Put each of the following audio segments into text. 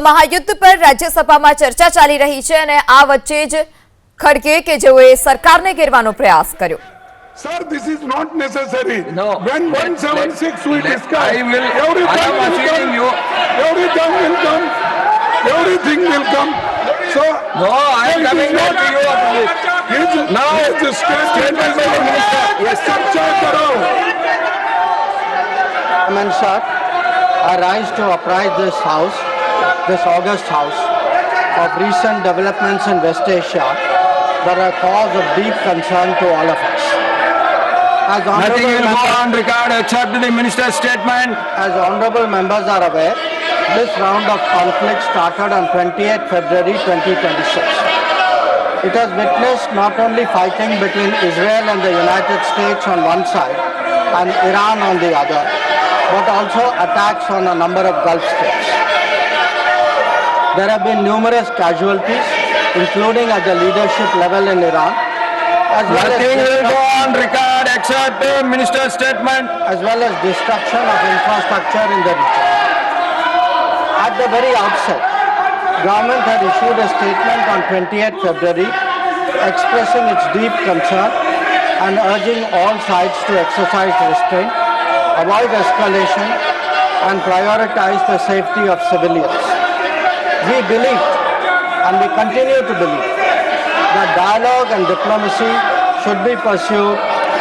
મહાયુદ્ધ પર રાજ્યસભામાં ચર્ચા ચાલી રહી છે અને આ વચ્ચે જ ખડગે કે જેઓએ સરકારને ઘેરવાનો પ્રયાસ કર્યો. Sir, this is not necessary. No. When 176 we discuss, I am asking you. everything will come. Everything will come. So, No, I am coming back to you after this. now the statement by the minister. Yes, चर्चा करो. Chairman sir, I rise to apprise this house, this august house, of recent developments in West Asia that are cause of deep concern to all of us. As Nothing will go members, on record except the minister's statement. as honorable members are aware, this round of conflict started on 28 February 2026. It has witnessed not only fighting between Israel and the United States on one side and Iran on the other, but also attacks on a number of Gulf states. There have been numerous casualties, including at the leadership level in Iran, as well Nothing will go as, on record except the minister's statement. destruction of infrastructure in the region. At the very outset, government had issued a statement on 28 February expressing its deep concern and urging all sides to exercise restraint, avoid escalation and prioritize the safety of civilians. We believed and we continue to believe that dialogue and diplomacy should be pursued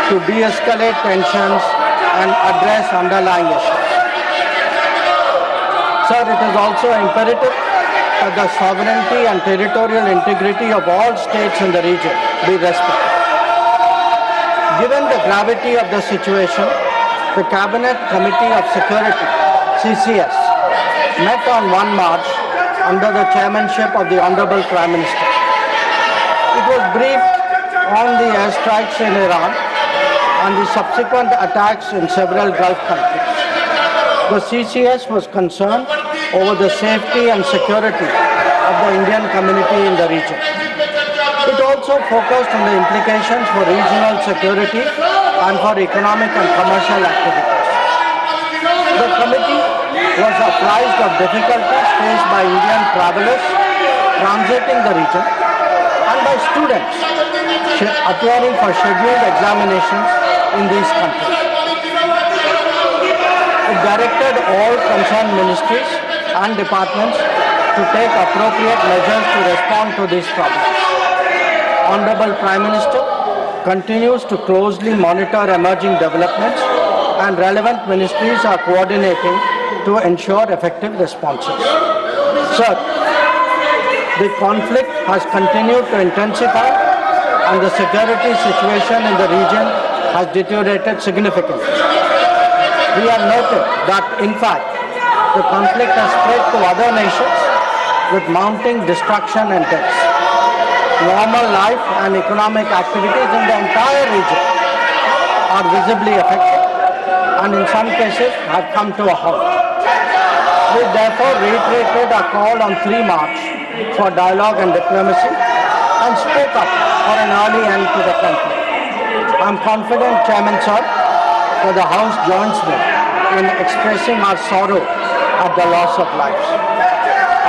to de-escalate tensions and address underlying issues. Sir, it is also imperative that the sovereignty and territorial integrity of all states in the region be respected. Given the gravity of the situation, the Cabinet Committee of Security, CCS, met on 1 March under the chairmanship of the Honorable Prime Minister. It was briefed on the airstrikes in Iran and the subsequent attacks in several Gulf countries. The CCS was concerned over the safety and security of the Indian community in the region. It also focused on the implications for regional security and for economic and commercial activities. The committee was apprised of difficulties faced by Indian travelers transiting the region and by students appearing for scheduled examinations in these countries. It directed all concerned ministries and departments to take appropriate measures to respond to these problems. Honorable Prime Minister continues to closely monitor emerging developments and relevant ministries are coordinating to ensure effective responses. Sir, the conflict has continued to intensify and the security situation in the region has deteriorated significantly. We have noted that, in fact, the conflict has spread to other nations with mounting destruction and deaths. Normal life and economic activities in the entire region are visibly affected and in some cases have come to a halt. We therefore reiterated our call on 3 March for dialogue and diplomacy and spoke up for an early end to the conflict. I am confident, Chairman Sir, that the House joins me in expressing our sorrow at the loss of lives.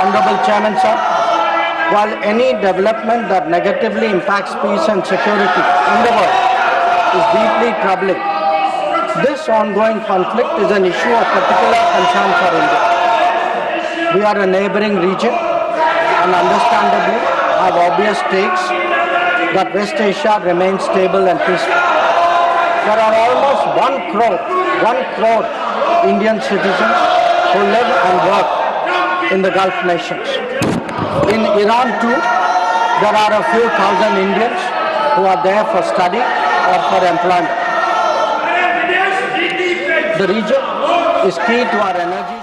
Honorable Chairman Sir, while any development that negatively impacts peace and security in the world is deeply troubling, this ongoing conflict is an issue of particular concern for India. We are a neighboring region and understandably have obvious stakes that West Asia remains stable and peaceful. There are almost 1 crore Indian citizens who live and work in the Gulf nations. In Iran too, there are a few thousand Indians who are there for study or for employment. The region is key to our energy